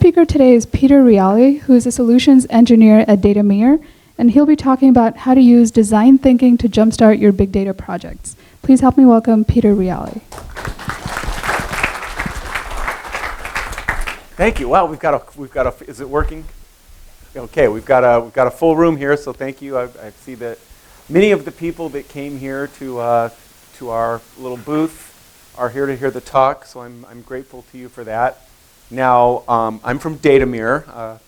speaker today is Peter Reale, who is a solutions engineer at Datameer, and he'll be talking about how to use design thinking to jumpstart your big data projects. Please help me welcome Peter Reale. Thank you. Wow, we've got a. Is it working? Okay, we've got a full room here, so thank you. I see that many of the people that came here to our little booth are here to hear the talk, so I'm grateful to you for that. Now, I'm from Datameer.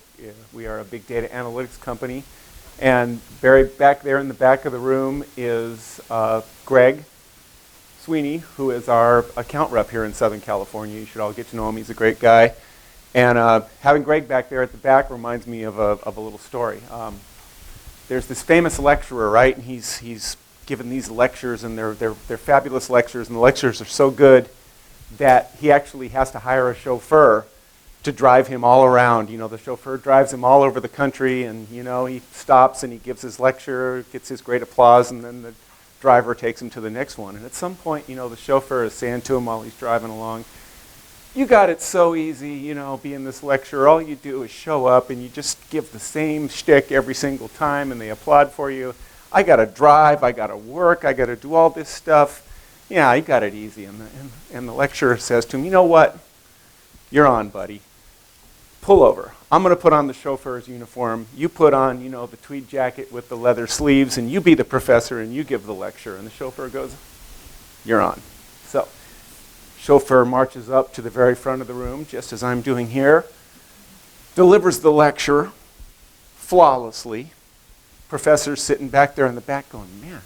We are a big data analytics company, and buried back there in the back of the room is Greg Sweeney, who is our account rep here in Southern California. You should all get to know him. He's a great guy. And having Greg back there at the back reminds me of a little story. There's this famous lecturer, right? And he's given these lectures, and they're fabulous lectures, and the lectures are so good that he actually has to hire a chauffeur to drive him all around. You know, the chauffeur drives him all over the country, and you know, he stops and he gives his lecture, gets his great applause, and then the driver takes him to the next one. And at some point, you know, the chauffeur is saying to him while he's driving along, "You got it so easy, you know, being this lecturer. All you do is show up and you just give the same shtick every single time and they applaud for you. I got to drive, I got to work, I got to do all this stuff. Yeah, you got it easy." And the lecturer says to him, "You know what? You're on, buddy. Pull over. I'm going to put on the chauffeur's uniform. You put on, you know, the tweed jacket with the leather sleeves, and you be the professor and you give the lecture." And the chauffeur goes, "You're on." So chauffeur marches up to the very front of the room, just as I'm doing here, delivers the lecture flawlessly. Professor's sitting back there in the back going, "Man,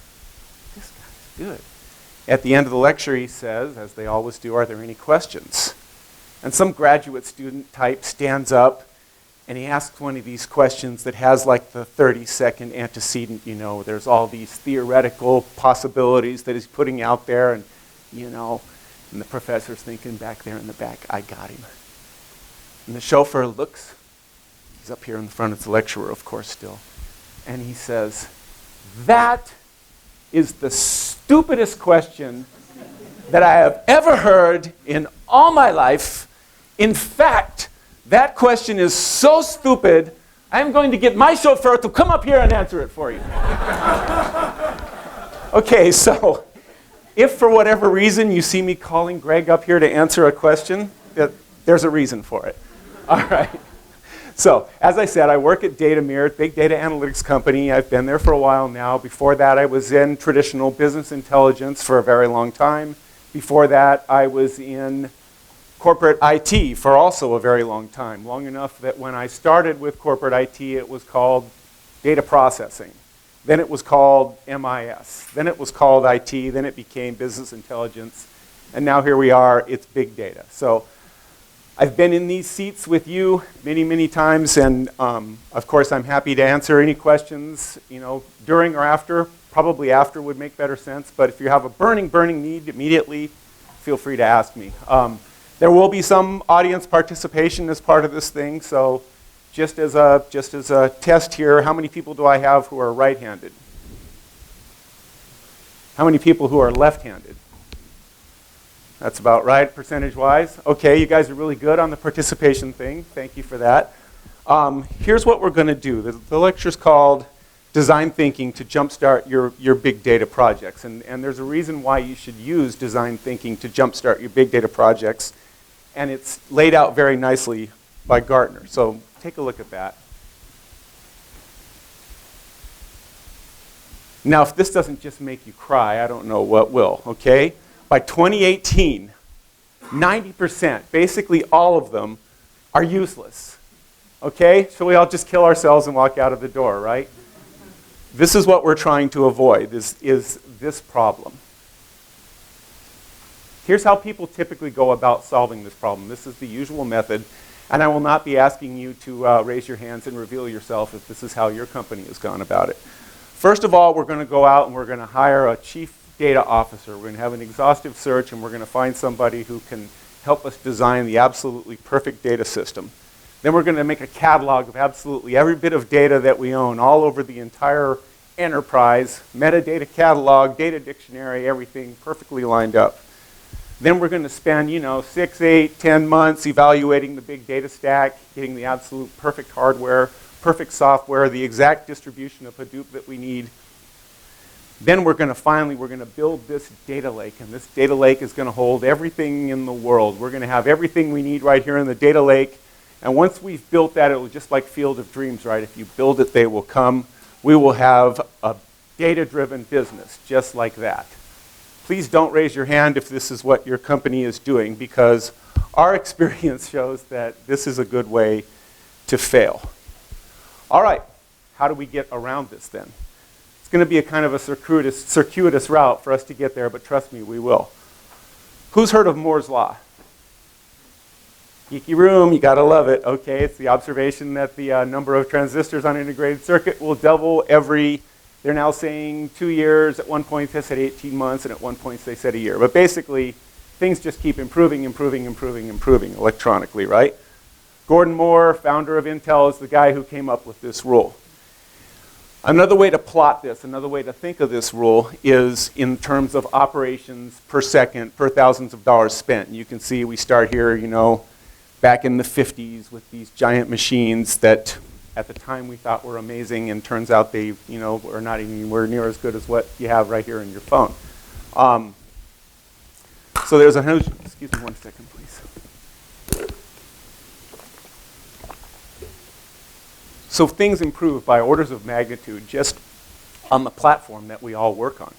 this guy's good." At the end of the lecture, he says, as they always do, "Are there any questions?" And some graduate student type stands up and he asks one of these questions that has like the 30-second antecedent, you know, there's all these theoretical possibilities that he's putting out there, and, you know, and the professor's thinking back there in the back, "I got him." And the chauffeur looks, he's up here in the front, it's the lecturer, of course, still, and he says, "That is the stupidest question that I have ever heard in all my life. In fact, that question is so stupid, I'm going to get my chauffeur to come up here and answer it for you." Okay, so if for whatever reason you see me calling Greg up here to answer a question, there's a reason for it. All right. So, as I said, I work at Datameer, big data analytics company. I've been there for a while now. Before that, I was in traditional business intelligence for a very long time. Before that, I was in corporate IT for also a very long time, long enough that when I started with corporate IT, it was called data processing. Then it was called MIS. Then it was called IT. Then it became business intelligence. And now here we are, it's big data. So I've been in these seats with you many, many times, and of course I'm happy to answer any questions, you know, during or after. Probably after would make better sense, but if you have a burning need immediately, feel free to ask me. There will be some audience participation as part of this thing, so just as a test here, how many people do I have who are right-handed? How many people who are left-handed? That's about right, percentage-wise. Okay, you guys are really good on the participation thing. Thank you for that. Here's what we're going to do. The lecture's called Design Thinking to Jumpstart Your Big Data Projects. And there's a reason why you should use design thinking to jumpstart your big data projects. And it's laid out very nicely by Gartner. So take a look at that. Now, if this doesn't just make you cry, I don't know what will, okay? By 2018, 90%, basically all of them, are useless. Okay? So we all just kill ourselves and walk out of the door, right? This is what we're trying to avoid, is this problem. Here's how people typically go about solving this problem. This is the usual method, and I will not be asking you to raise your hands and reveal yourself if this is how your company has gone about it. First of all, we're going to go out and we're going to hire a chief data officer. We're going to have an exhaustive search, and we're going to find somebody who can help us design the absolutely perfect data system. Then we're going to make a catalog of absolutely every bit of data that we own all over the entire enterprise, metadata catalog, data dictionary, everything perfectly lined up. Then we're going to spend, 6, 8, 10 months evaluating the big data stack, getting the absolute perfect hardware, perfect software, the exact distribution of Hadoop that we need. Then we're going to build this data lake, and this data lake is going to hold everything in the world. We're going to have everything we need right here in the data lake, and once we've built that, it will just like Field of Dreams, right? If you build it, they will come. We will have a data-driven business, just like that. Please don't raise your hand if this is what your company is doing, because our experience shows that this is a good way to fail. All right, how do we get around this then? It's going to be a kind of a circuitous route for us to get there, but trust me, we will. Who's heard of Moore's Law? Geeky room, you gotta love it. Okay, it's the observation that the number of transistors on an integrated circuit will double every, they're now saying 2 years. At one point they said 18 months, and at one point they said a year. But basically, things just keep improving electronically, right? Gordon Moore, founder of Intel, is the guy who came up with this rule. Another way to plot this, another way to think of this rule is in terms of operations per second, per thousands of dollars spent. You can see we start here, back in the 50s with these giant machines that at the time we thought were amazing, and turns out they, are not anywhere near as good as what you have right here in your phone. So there's a, excuse me 1 second, please. So things improve by orders of magnitude just on the platform that we all work on.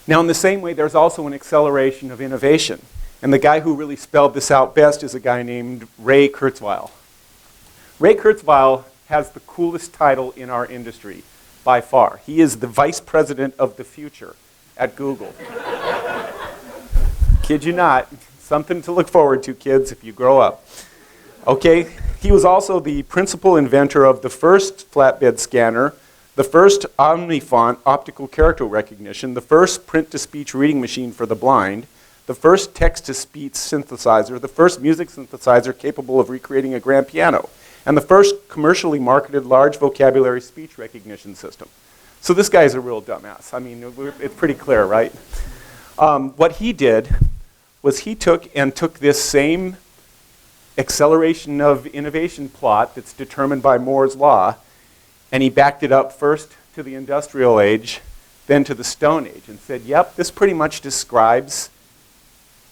Now, in the same way, there's also an acceleration of innovation. And the guy who really spelled this out best is a guy named Ray Kurzweil. Ray Kurzweil has the coolest title in our industry by far. He is the vice president of the future at Google. Kid you not. Something to look forward to, kids, if you grow up. Okay, he was also the principal inventor of the first flatbed scanner, the first OmniFont optical character recognition, the first print-to-speech reading machine for the blind, the first text-to-speech synthesizer, the first music synthesizer capable of recreating a grand piano, and the first commercially marketed large vocabulary speech recognition system. So this guy's a real dumbass. I mean, it's pretty clear, right? What he did was he took this same acceleration of innovation plot that's determined by Moore's Law, and he backed it up first to the industrial age, then to the Stone Age, and said, yep, this pretty much describes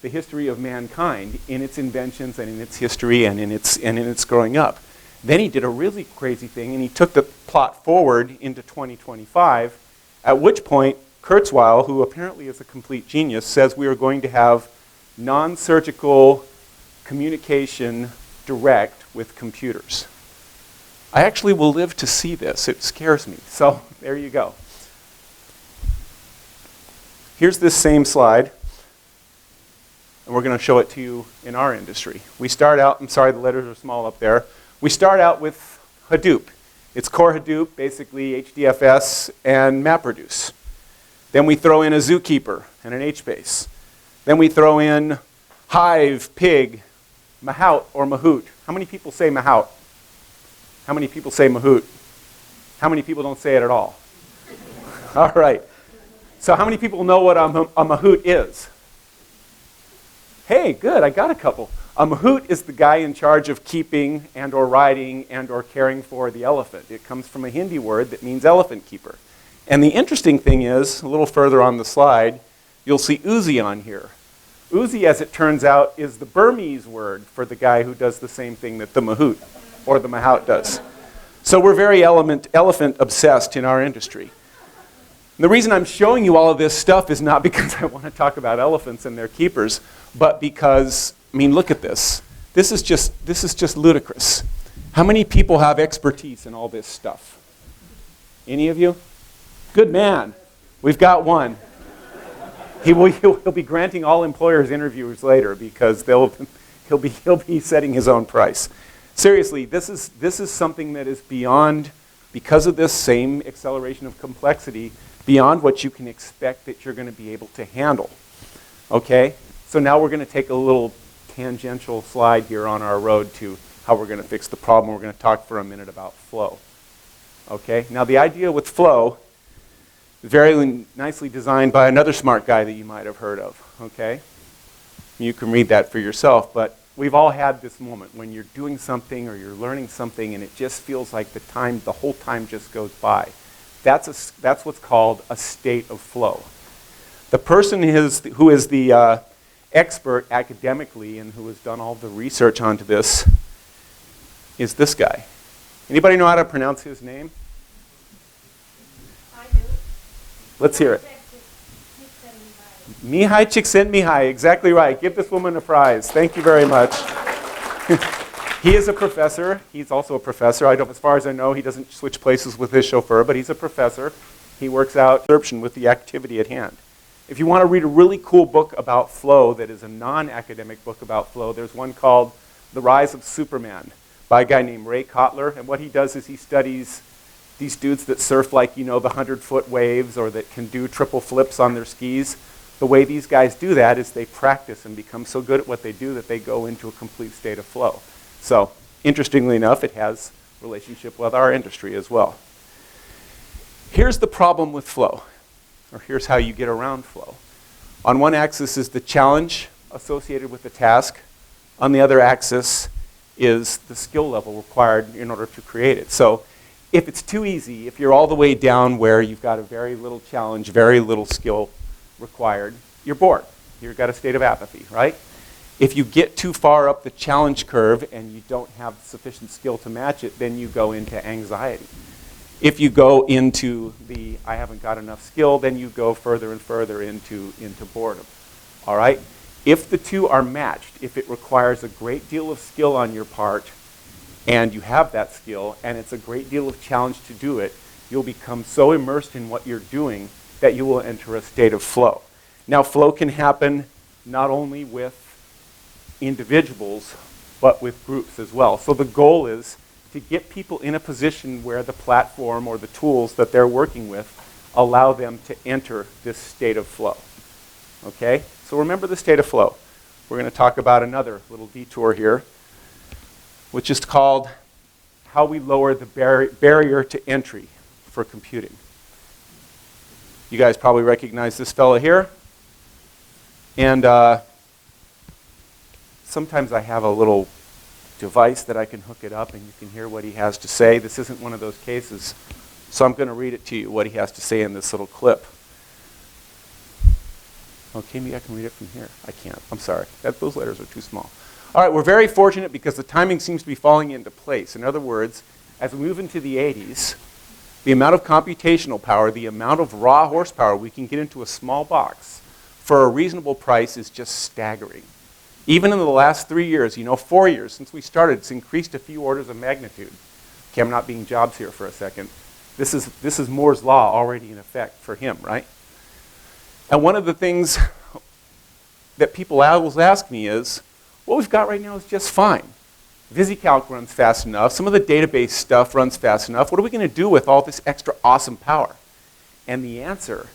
the history of mankind in its inventions and in its history and in its growing up. Then he did a really crazy thing, and he took the plot forward into 2025, at which point Kurzweil, who apparently is a complete genius, says we are going to have non-surgical communication direct with computers. I actually will live to see this. It scares me. So there you go. Here's this same slide, and we're going to show it to you in our industry. We start out, I'm sorry the letters are small up there. We start out with Hadoop. It's core Hadoop, basically HDFS and MapReduce. Then we throw in a Zookeeper and an HBase. Then we throw in Hive, Pig, Mahout or Mahout. How many people say Mahout? How many people say Mahout? How many people don't say it at all? All right. So how many people know what a Mahout is? Hey, good, I got a couple. A Mahout is the guy in charge of keeping and or riding and or caring for the elephant. It comes from a Hindi word that means elephant keeper. And the interesting thing is, a little further on the slide, you'll see Uzi on here. Uzi, as it turns out, is the Burmese word for the guy who does the same thing that the Mahout or the Mahout does. So we're very elephant obsessed in our industry. And the reason I'm showing you all of this stuff is not because I want to talk about elephants and their keepers, but because, I mean, look at this. This is just ludicrous. How many people have expertise in all this stuff? Any of you? Good man. We've got one. He'll be granting all employers interviews later because he'll be setting his own price. Seriously, this is something that is beyond, because of this same acceleration of complexity, beyond what you can expect that you're going to be able to handle. Okay? So now we're going to take a little tangential slide here on our road to how we're going to fix the problem. We're going to talk for a minute about flow. Okay? Now the idea with flow is very nicely designed by another smart guy that you might have heard of. Okay? You can read that for yourself, but we've all had this moment when you're doing something or you're learning something and it just feels like the whole time just goes by. That's what's called a state of flow. The person who is the expert academically and who has done all the research onto this is this guy. Anybody know how to pronounce his name? I do. Let's hear it. Mihai Csikszentmihalyi, exactly right. Give this woman a prize. Thank you very much. He is a professor. He's also a professor. As far as I know, he doesn't switch places with his chauffeur, but he's a professor. He works out absorption with the activity at hand. If you want to read a really cool book about flow that is a non-academic book about flow, there's one called The Rise of Superman by a guy named Ray Kotler. And what he does is he studies these dudes that surf like, the 100-foot waves or that can do triple flips on their skis. The way these guys do that is they practice and become so good at what they do that they go into a complete state of flow. So, interestingly enough, it has relationship with our industry as well. Here's the problem with flow, or here's how you get around flow. On one axis is the challenge associated with the task. On the other axis is the skill level required in order to create it. So, if it's too easy, if you're all the way down where you've got a very little challenge, very little skill required, you're bored. You've got a state of apathy, right? If you get too far up the challenge curve and you don't have sufficient skill to match it, then you go into anxiety. If you go into the I haven't got enough skill, then you go further and further into boredom. All right? If the two are matched, if it requires a great deal of skill on your part and you have that skill and it's a great deal of challenge to do it, you'll become so immersed in what you're doing that you will enter a state of flow. Now, flow can happen not only with individuals, but with groups as well. So the goal is to get people in a position where the platform or the tools that they're working with allow them to enter this state of flow. Okay? So remember the state of flow. We're going to talk about another little detour here, which is called how we lower the barrier to entry for computing. You guys probably recognize this fella here. And sometimes I have a little device that I can hook it up and you can hear what he has to say. This isn't one of those cases, so I'm going to read it to you, what he has to say in this little clip. Okay, maybe I can read it from here. I can't. I'm sorry. Those letters are too small. All right, we're very fortunate because the timing seems to be falling into place. In other words, as we move into the 80s, the amount of computational power, the amount of raw horsepower we can get into a small box for a reasonable price is just staggering. Even in the last 3 years, 4 years since we started, it's increased a few orders of magnitude. Okay, I'm not being Jobs here for a second. This is Moore's Law already in effect for him, right? And one of the things that people always ask me is, what we've got right now is just fine. VisiCalc runs fast enough. Some of the database stuff runs fast enough. What are we going to do with all this extra awesome power? And the answer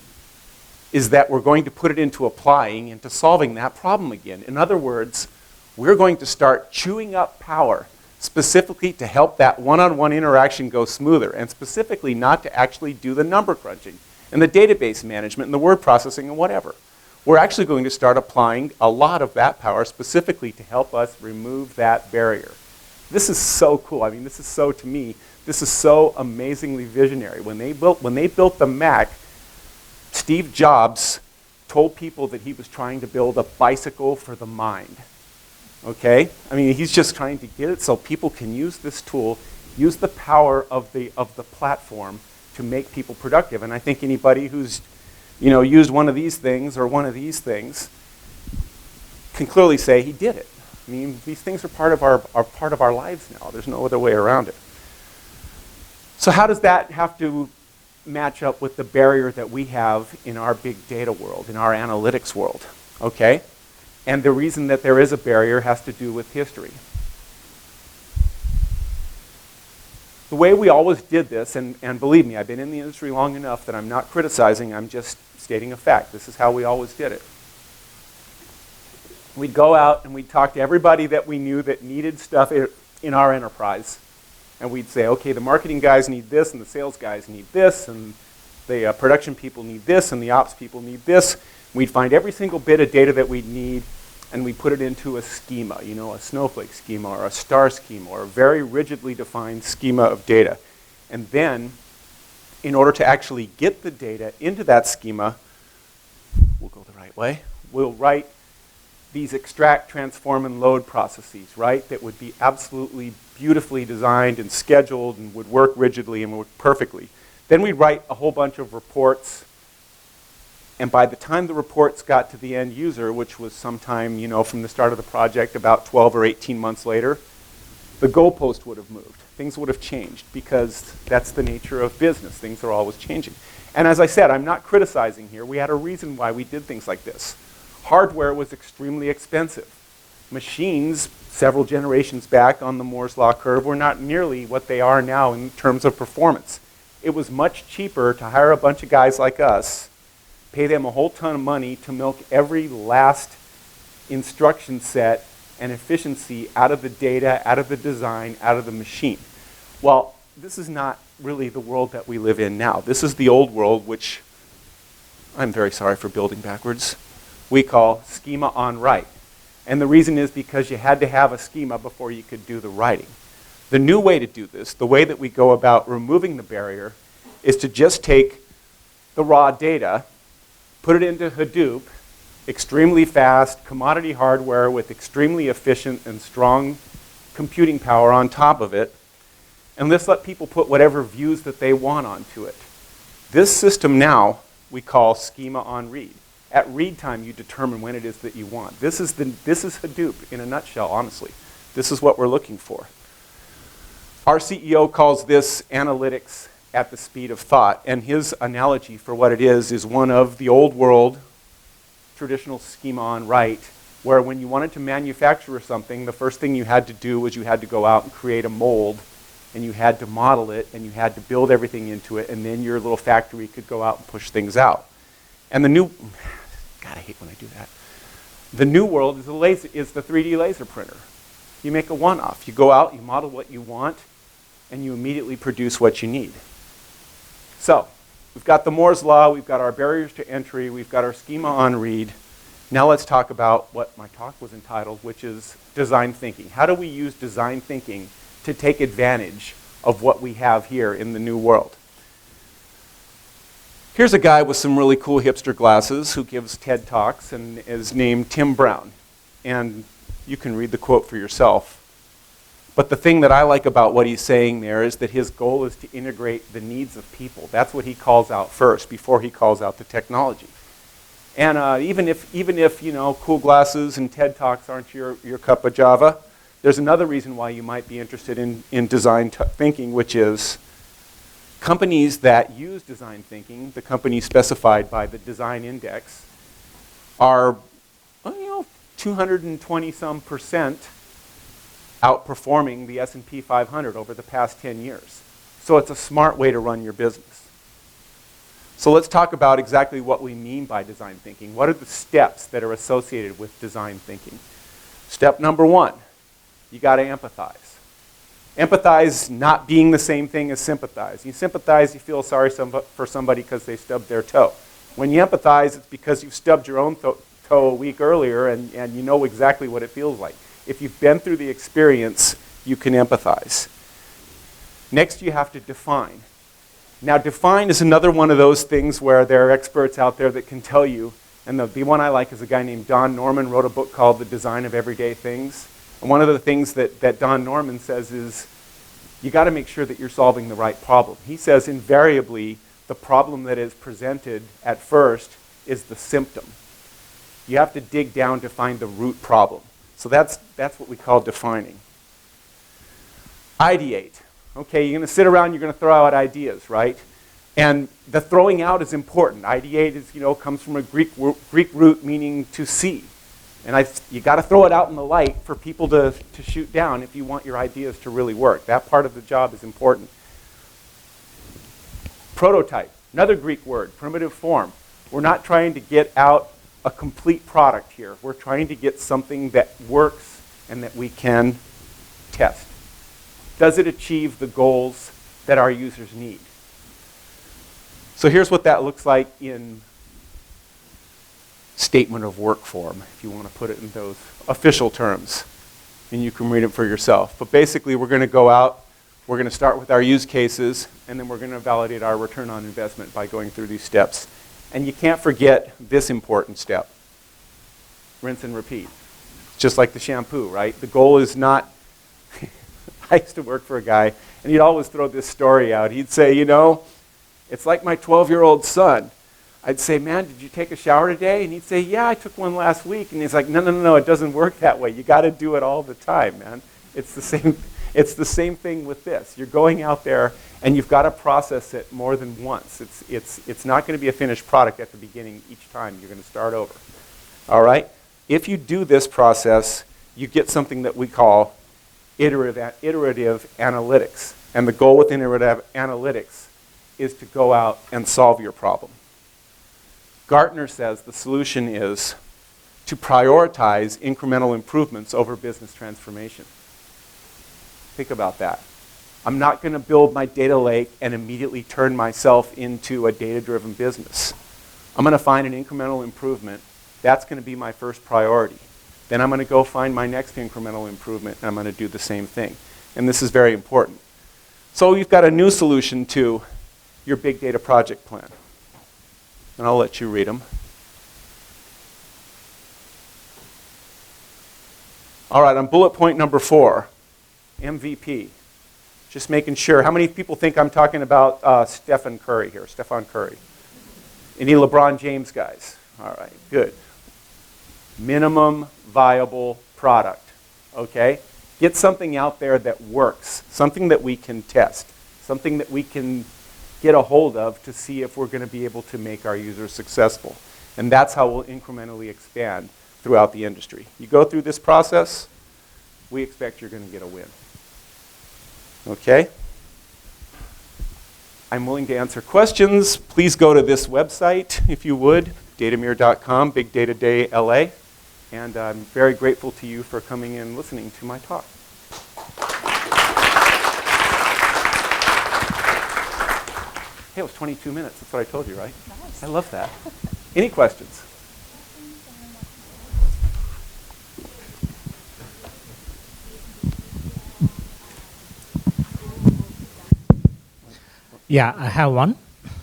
is that we're going to put it into applying, into solving that problem again. In other words, we're going to start chewing up power specifically to help that one-on-one interaction go smoother, and specifically not to actually do the number crunching and the database management and the word processing and whatever. We're actually going to start applying a lot of that power specifically to help us remove that barrier. This is so cool. I mean, this is so, to me, this is so amazingly visionary. When they built the Mac, Steve Jobs told people that he was trying to build a bicycle for the mind. Okay? I mean, he's just trying to get it so people can use this tool, use the power of the platform to make people productive. And I think anybody who's used one of these things or one of these things can clearly say he did it. I mean, these things are part of our lives now. There's no other way around it. So how does that have to match up with the barrier that we have in our big data world, in our analytics world? Okay? And the reason that there is a barrier has to do with history. The way we always did this, and believe me, I've been in the industry long enough that I'm not criticizing, I'm just stating a fact. This is how we always did it. We'd go out and we'd talk to everybody that we knew that needed stuff in our enterprise. And we'd say, okay, the marketing guys need this, and the sales guys need this, and the production people need this, and the ops people need this. We'd find every single bit of data that we'd need, and we put it into a schema, you know, a snowflake schema or a star schema or a very rigidly defined schema of data. And then, in order to actually get the data into that schema, we'll go the right way, we'll write these extract, transform, and load processes, right, that would be absolutely beautifully designed and scheduled and would work rigidly and work perfectly. Then we'd write a whole bunch of reports, and by the time the reports got to the end user, which was sometime, you know, from the start of the project, about 12 or 18 months later, the goalpost would have moved. Things would have changed because that's the nature of business. Things are always changing. And as I said, I'm not criticizing here. We had a reason why we did things like this. Hardware was extremely expensive. Machines, several generations back on the Moore's Law curve, were not nearly what they are now in terms of performance. It was much cheaper to hire a bunch of guys like us, pay them a whole ton of money to milk every last instruction set and efficiency out of the data, out of the design, out of the machine. Well, this is not really the world that we live in now. This is the old world, which I'm very sorry for building backwards, we call schema on write. And the reason is because you had to have a schema before you could do the writing. The new way to do this, the way that we go about removing the barrier, is to just take the raw data, put it into Hadoop, extremely fast commodity hardware with extremely efficient and strong computing power on top of it, and let's let people put whatever views that they want onto it. This system now we call schema on read. At read time, you determine when it is that you want. This is Hadoop in a nutshell, honestly. This is what we're looking for. Our CEO calls this analytics at the speed of thought, and his analogy for what it is one of the old world traditional schema on write, where when you wanted to manufacture something, the first thing you had to do was you had to go out and create a mold, and you had to model it, and you had to build everything into it, and then your little factory could go out and push things out. And the new, God, I hate when I do that. The new world is the 3D laser printer. You make a one-off. You go out, you model what you want, and you immediately produce what you need. So, we've got the Moore's Law, we've got our barriers to entry, we've got our schema on read. Now let's talk about what my talk was entitled, which is design thinking. How do we use design thinking to take advantage of what we have here in the new world? Here's a guy with some really cool hipster glasses who gives TED Talks and is named Tim Brown. And you can read the quote for yourself. But the thing that I like about what he's saying there is that his goal is to integrate the needs of people. That's what he calls out first before he calls out the technology. And even if you know, cool glasses and TED Talks aren't your cup of Java, there's another reason why you might be interested in design thinking, which is companies that use design thinking, the companies specified by the design index, are 220-some% outperforming the S&P 500 over the past 10 years. So it's a smart way to run your business. So let's talk about exactly what we mean by design thinking. What are the steps that are associated with design thinking? Step number one, you got to empathize. Empathize not being the same thing as sympathize. You sympathize, you feel sorry for somebody because they stubbed their toe. When you empathize, it's because you've stubbed your own toe a week earlier and you know exactly what it feels like. If you've been through the experience, you can empathize. Next, you have to define. Now, define is another one of those things where there are experts out there that can tell you, and the one I like is a guy named Don Norman, wrote a book called The Design of Everyday Things. And one of the things that Don Norman says is, you got to make sure that you're solving the right problem. He says invariably, the problem that is presented at first is the symptom. You have to dig down to find the root problem. So that's what we call defining. Ideate. Okay, you're going to sit around, you're going to throw out ideas, right? And the throwing out is important. Ideate is, comes from a Greek root meaning to see. And you got to throw it out in the light for people to shoot down if you want your ideas to really work. That part of the job is important. Prototype, another Greek word, primitive form. We're not trying to get out a complete product here. We're trying to get something that works and that we can test. Does it achieve the goals that our users need? So here's what that looks like in statement of work form, if you want to put it in those official terms. And you can read it for yourself. But basically, we're going to go out, we're going to start with our use cases, and then we're going to validate our return on investment by going through these steps. And you can't forget this important step. Rinse and repeat. Just like the shampoo, right? The goal is not, I used to work for a guy, and he'd always throw this story out. He'd say, you know, it's like my 12-year-old son. I'd say, man, did you take a shower today? And he'd say, yeah, I took one last week. And he's like, no, it doesn't work that way. You got to do it all the time, man. It's the same thing with this. You're going out there, and you've got to process it more than once. It's not going to be a finished product at the beginning each time. You're going to start over. All right? If you do this process, you get something that we call iterative analytics. And the goal with iterative analytics is to go out and solve your problem. Gartner says the solution is to prioritize incremental improvements over business transformation. Think about that. I'm not going to build my data lake and immediately turn myself into a data-driven business. I'm going to find an incremental improvement. That's going to be my first priority. Then I'm going to go find my next incremental improvement, and I'm going to do the same thing. And this is very important. So you've got a new solution to your big data project plan. And I'll let you read them. All right, on bullet point number 4, MVP. Just making sure. How many people think I'm talking about Stephen Curry here? Stephen Curry. Any LeBron James guys? All right, good. Minimum viable product. Okay? Get something out there that works. Something that we can test. Something that we can get a hold of to see if we're going to be able to make our users successful. And that's how we'll incrementally expand throughout the industry. You go through this process, we expect you're going to get a win. Okay? I'm willing to answer questions. Please go to this website, if you would, datameer.com, Big Data Day LA. And I'm very grateful to you for coming in and listening to my talk. Hey, it was 22 minutes. That's what I told you, right? Nice. I love that. Any questions? Yeah, I have one.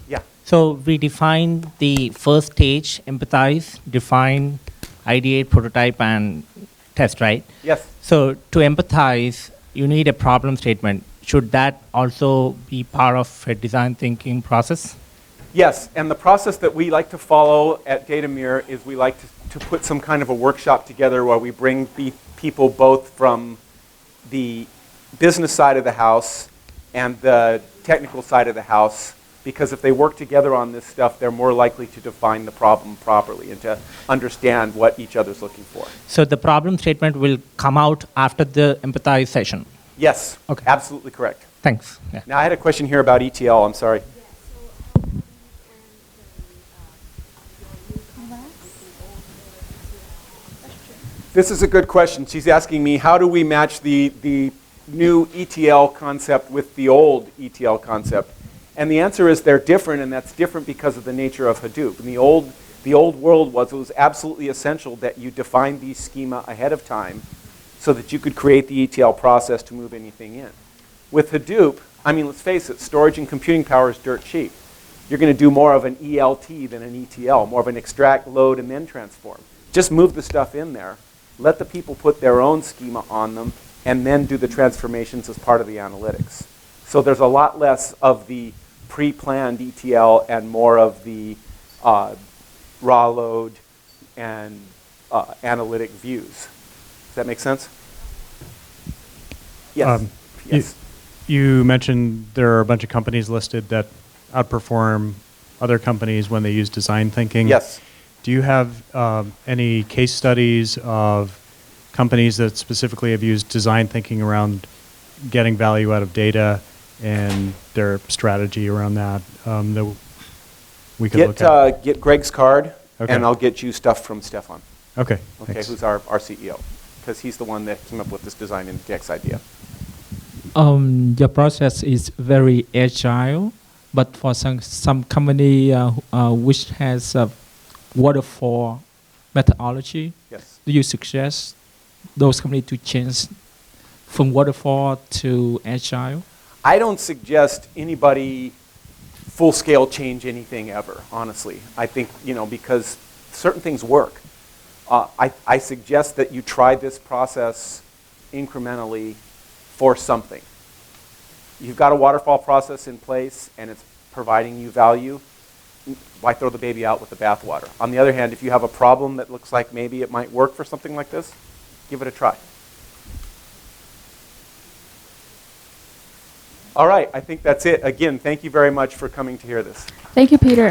Yeah. So we define the first stage, empathize, define, ideate, prototype, and test, right? Yes. So to empathize, you need a problem statement. Should that also be part of a design thinking process? Yes, and the process that we like to follow at Datameer is we like to put some kind of a workshop together where we bring people both from the business side of the house and the technical side of the house, because if they work together on this stuff, they're more likely to define the problem properly and to understand what each other's looking for. So the problem statement will come out after the empathize session? Yes, okay. Absolutely correct. Thanks. Yeah. Now I had a question here about ETL, I'm sorry. This is a good question. She's asking me, how do we match the new ETL concept with the old ETL concept? And the answer is they're different, and that's different because of the nature of Hadoop. In the old world it was absolutely essential that you define these schema ahead of time so that you could create the ETL process to move anything in. With Hadoop, I mean, let's face it, storage and computing power is dirt cheap. You're going to do more of an ELT than an ETL, more of an extract, load, and then transform. Just move the stuff in there. Let the people put their own schema on them, and then do the transformations as part of the analytics. So there's a lot less of the pre-planned ETL and more of the raw load and analytic views. Does that make sense? Yes. Yes. You mentioned there are a bunch of companies listed that outperform other companies when they use design thinking. Yes. Do you have any case studies of companies that specifically have used design thinking around getting value out of data and their strategy around that that we could look at? Get Greg's card, okay. And I'll get you stuff from Stefan. Okay. Okay, Thanks. who's our CEO, because he's the one that came up with this design index idea. Your process is very agile, but for some company which has a waterfall methodology, Yes. do you suggest those companies to change from waterfall to agile? I don't suggest anybody full-scale change anything ever, honestly. I think, because certain things work. I suggest that you try this process incrementally for something. You've got a waterfall process in place and it's providing you value. Why throw the baby out with the bathwater? On the other hand, if you have a problem that looks like maybe it might work for something like this, give it a try. All right, I think that's it. Again, thank you very much for coming to hear this. Thank you, Peter.